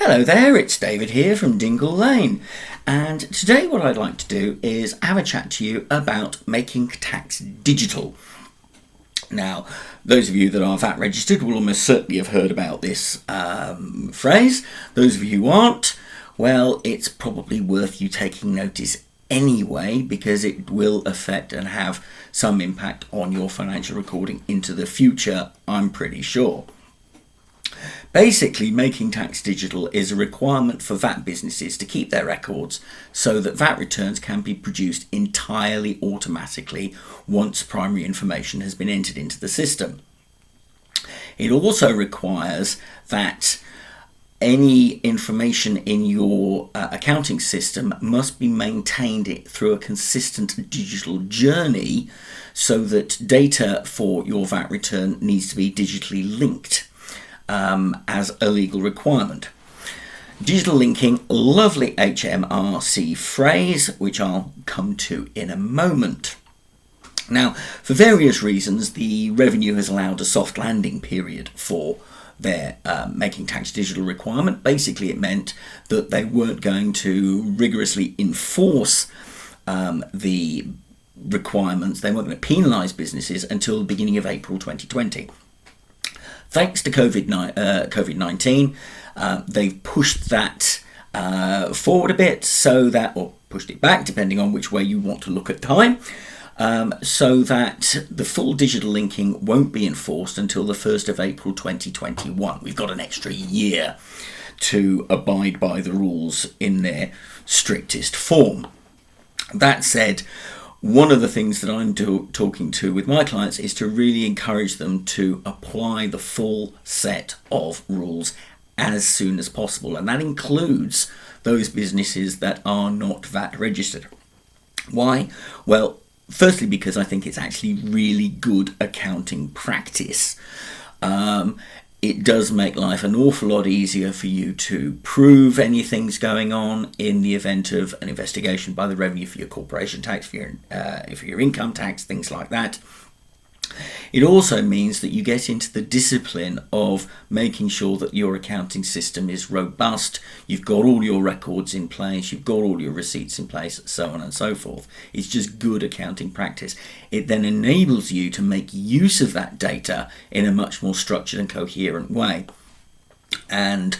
Hello there, it's David here from Dingle Lane, and today what I'd like to do is have a chat to you about making tax digital. Now, those of you that are VAT registered will almost certainly have heard about this phrase. Those of you who aren't, well, it's probably worth you taking notice anyway, because it will affect and have some impact on your financial recording into the future, I'm pretty sure. Basically, making tax digital is a requirement for VAT businesses to keep their records so that VAT returns can be produced entirely automatically once primary information has been entered into the system. It also requires that any information in your accounting system must be maintained through a consistent digital journey so that data for your VAT return needs to be digitally linked. As a legal requirement. Digital linking, lovely HMRC phrase, which I'll come to in a moment. Now, for various reasons, the Revenue has allowed a soft landing period for their making tax digital requirement. Basically, it meant that they weren't going to rigorously enforce the requirements. They weren't going to penalise businesses until the beginning of April 2020. Thanks to COVID-19, they've pushed that forward a bit or pushed it back, depending on which way you want to look at time, so that the full digital linking won't be enforced until the 1st of April 2021. We've got an extra year to abide by the rules in their strictest form. That said, one of the things that I'm talking to with my clients is to really encourage them to apply the full set of rules as soon as possible. And that includes those businesses that are not VAT registered. Why? Well, firstly, because I think it's actually really good accounting practice. It does make life an awful lot easier for you to prove anything's going on in the event of an investigation by the Revenue for your corporation tax, for your income tax, things like that. It also means that you get into the discipline of making sure that your accounting system is robust, you've got all your records in place, you've got all your receipts in place, so on and so forth. It's just good accounting practice. It then enables you to make use of that data in a much more structured and coherent way. And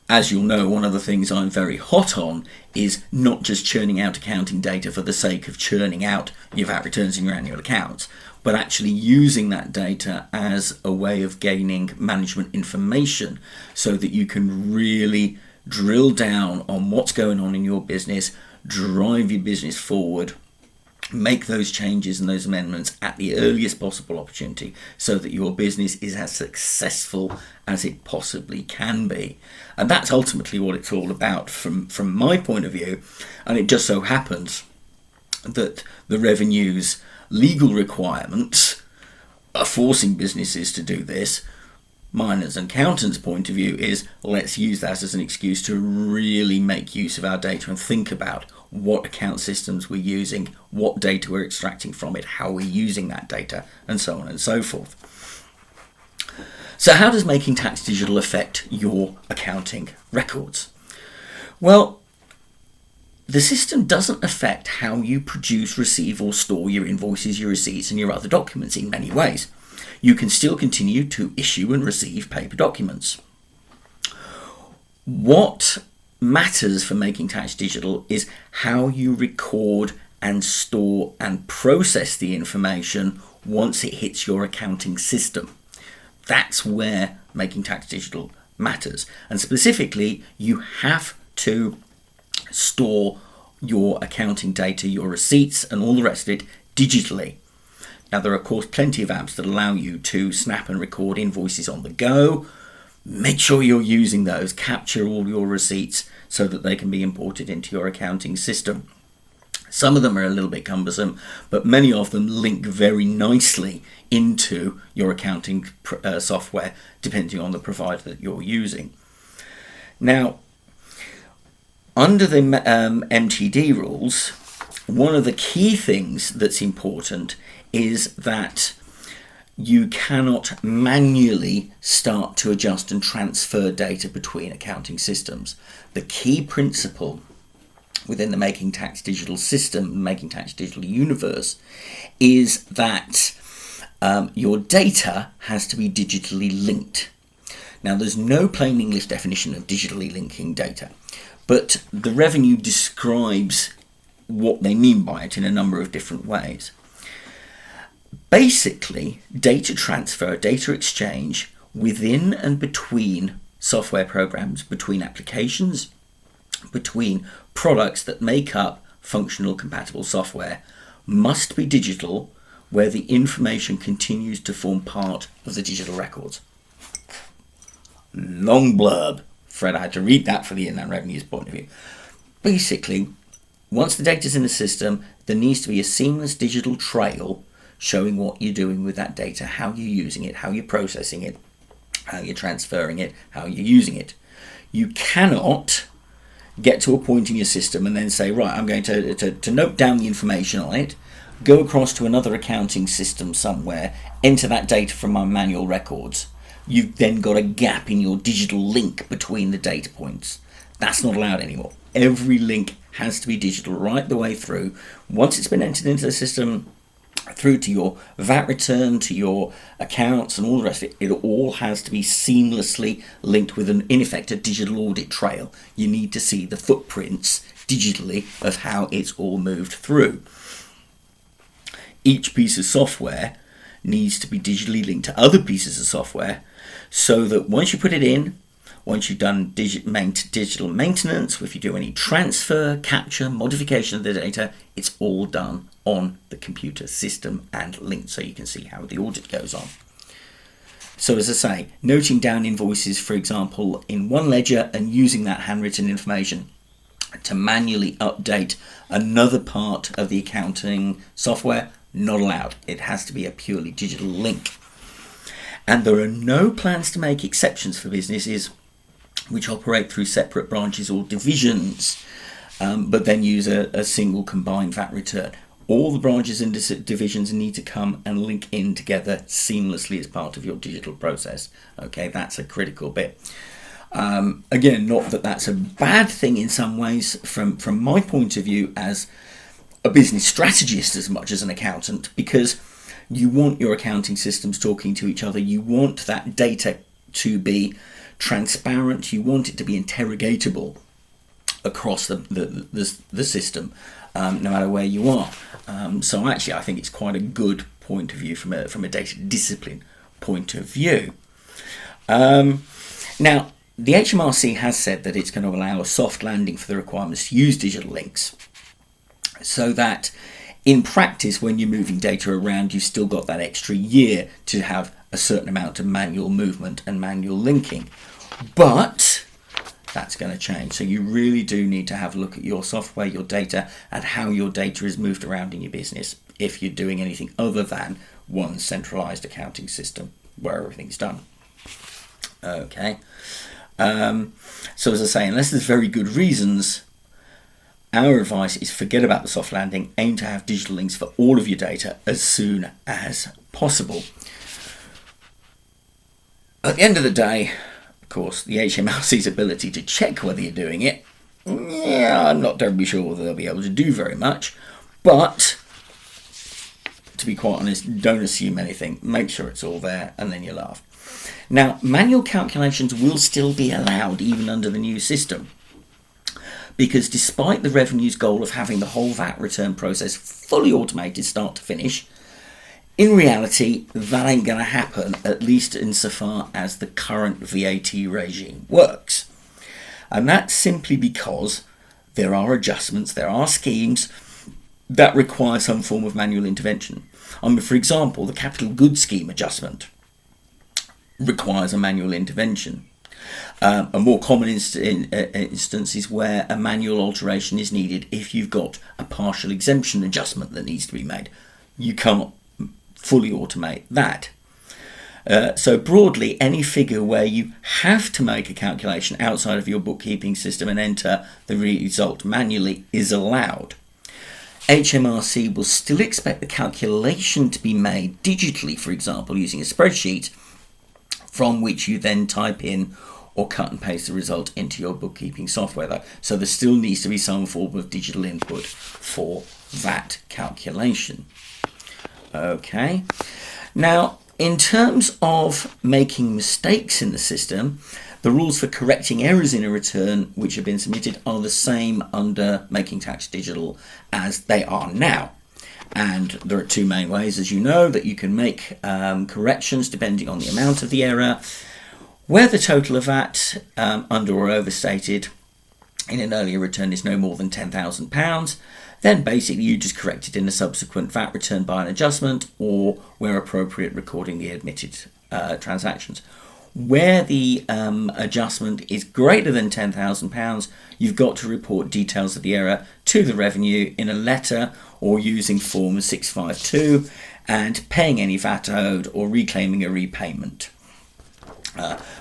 as you'll know, one of the things I'm very hot on is not just churning out accounting data for the sake of churning out your VAT returns in your annual accounts, but actually using that data as a way of gaining management information so that you can really drill down on what's going on in your business, drive your business forward, make those changes and those amendments at the earliest possible opportunity so that your business is as successful as it possibly can be. And that's ultimately what it's all about from my point of view. And it just so happens that the Revenue's legal requirements are forcing businesses to do this. Mine as an accountant's point of view is, let's use that as an excuse to really make use of our data and think about what account systems we're using, what data we're extracting from it, how we're using that data, and so on and so forth. So how does making tax digital affect your accounting records? Well, the system doesn't affect how you produce, receive, or store your invoices, your receipts, and your other documents in many ways. You can still continue to issue and receive paper documents. What matters for making tax digital is how you record and store and process the information once it hits your accounting system. That's where making tax digital matters. And specifically, you have to store your accounting data, your receipts, and all the rest of it digitally. Now, there are, of course, plenty of apps that allow you to snap and record invoices on the go. Make sure you're using those. Capture all your receipts so that they can be imported into your accounting system. Some of them are a little bit cumbersome, but many of them link very nicely into your accounting software, depending on the provider that you're using. Now, under the MTD rules, one of the key things that's important is that you cannot manually start to adjust and transfer data between accounting systems. The key principle within the Making Tax Digital system, Making Tax Digital universe, is that your data has to be digitally linked. Now, there's no plain English definition of digitally linking data, but the revenue describes what they mean by it in a number of different ways. Basically, data transfer, data exchange within and between software programs, between applications, between products that make up functional compatible software must be digital, where the information continues to form part of the digital records. Long blurb. Fred, I had to read that for the Inland Revenue's point of view. Basically, once the data's in the system, there needs to be a seamless digital trail showing what you're doing with that data, how you're using it, how you're processing it, how you're transferring it, how you're using it. You cannot get to a point in your system and then say, right, I'm going to note down the information on it, go across to another accounting system somewhere, enter that data from my manual records. You've then got a gap in your digital link between the data points. That's not allowed anymore. Every link has to be digital right the way through. Once it's been entered into the system, through to your VAT return, to your accounts and all the rest of it, it all has to be seamlessly linked with in effect, a digital audit trail. You need to see the footprints digitally of how it's all moved through. Each piece of software needs to be digitally linked to other pieces of software, so that once you put it in, once you've done digital maintenance, if you do any transfer, capture, modification of the data, it's all done on the computer system and linked, so you can see how the audit goes on. So as I say, noting down invoices, for example, in one ledger and using that handwritten information to manually update another part of the accounting software, not allowed. It has to be a purely digital link. And there are no plans to make exceptions for businesses which operate through separate branches or divisions, but then use a single combined VAT return. All the branches and divisions need to come and link in together seamlessly as part of your digital process. Okay, that's a critical bit. Again, not that that's a bad thing in some ways from my point of view as a business strategist as much as an accountant, because you want your accounting systems talking to each other. You want that data to be transparent. You want it to be interrogatable across the system, no matter where you are. So actually, I think it's quite a good point of view from a data discipline point of view. Now, the HMRC has said that it's going to allow a soft landing for the requirements to use digital links, so that in practice, when you're moving data around, you've still got that extra year to have a certain amount of manual movement and manual linking. But that's going to change. So you really do need to have a look at your software, your data, and how your data is moved around in your business if you're doing anything other than one centralized accounting system where everything's done. Okay. So as I say, unless there's very good reasons, our advice is forget about the soft landing, aim to have digital links for all of your data as soon as possible. At the end of the day, of course, the HMRC's ability to check whether you're doing it, I'm not terribly sure whether they'll be able to do very much, but to be quite honest, don't assume anything. Make sure it's all there and then you laugh. Now, manual calculations will still be allowed even under the new system, because despite the revenue's goal of having the whole VAT return process fully automated start to finish, in reality that ain't going to happen, at least insofar as the current VAT regime works. And that's simply because there are adjustments, there are schemes that require some form of manual intervention. For example, the capital goods scheme adjustment requires a manual intervention. A more common instance is where a manual alteration is needed if you've got a partial exemption adjustment that needs to be made. You can't fully automate that. So broadly, any figure where you have to make a calculation outside of your bookkeeping system and enter the result manually is allowed. HMRC will still expect the calculation to be made digitally, for example, using a spreadsheet from which you then type in or cut and paste the result into your bookkeeping software, though. So there still needs to be some form of digital input for that calculation. Okay. Now, in terms of making mistakes in the system, the rules for correcting errors in a return which have been submitted are the same under Making Tax Digital as they are now. And there are two main ways, as you know, that you can make corrections depending on the amount of the error. Where the total of VAT under or overstated in an earlier return is no more than £10,000, then basically you just correct it in a subsequent VAT return by an adjustment, or where appropriate, recording the admitted transactions. Where the adjustment is greater than £10,000, you've got to report details of the error to the revenue in a letter or using Form 652 and paying any VAT owed or reclaiming a repayment.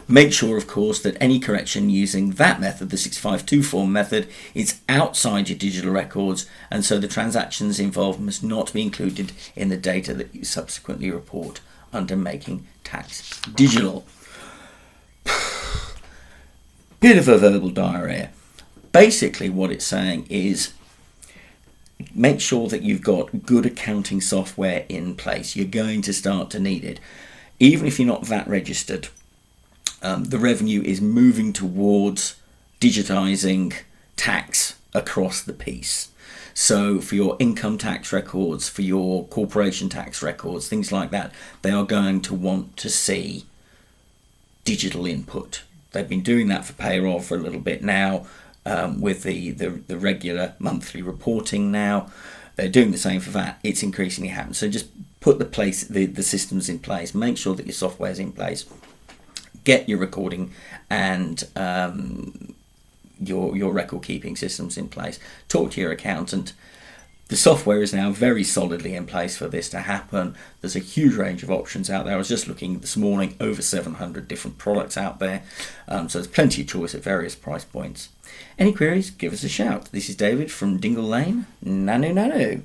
Make sure, of course, that any correction using that method, the 652 form method, is outside your digital records, and so the transactions involved must not be included in the data that you subsequently report under Making Tax Digital. Bit of a verbal diarrhea. Basically what it's saying is make sure that you've got good accounting software in place. You're going to start to need it. Even if you're not VAT registered, the revenue is moving towards digitising tax across the piece. So for your income tax records, for your corporation tax records, things like that, they are going to want to see digital input. They've been doing that for payroll for a little bit now, with the regular monthly reporting now. They're doing the same for that. It's increasingly happening. So just put the systems in place. Make sure that your software is in place. Get your recording and your record keeping systems in place. Talk to your accountant. The software is now very solidly in place for this to happen. There's a huge range of options out there. I was just looking this morning, over 700 different products out there. So there's plenty of choice at various price points. Any queries, give us a shout. This is David from Dingle Lane. Nanu Nanu.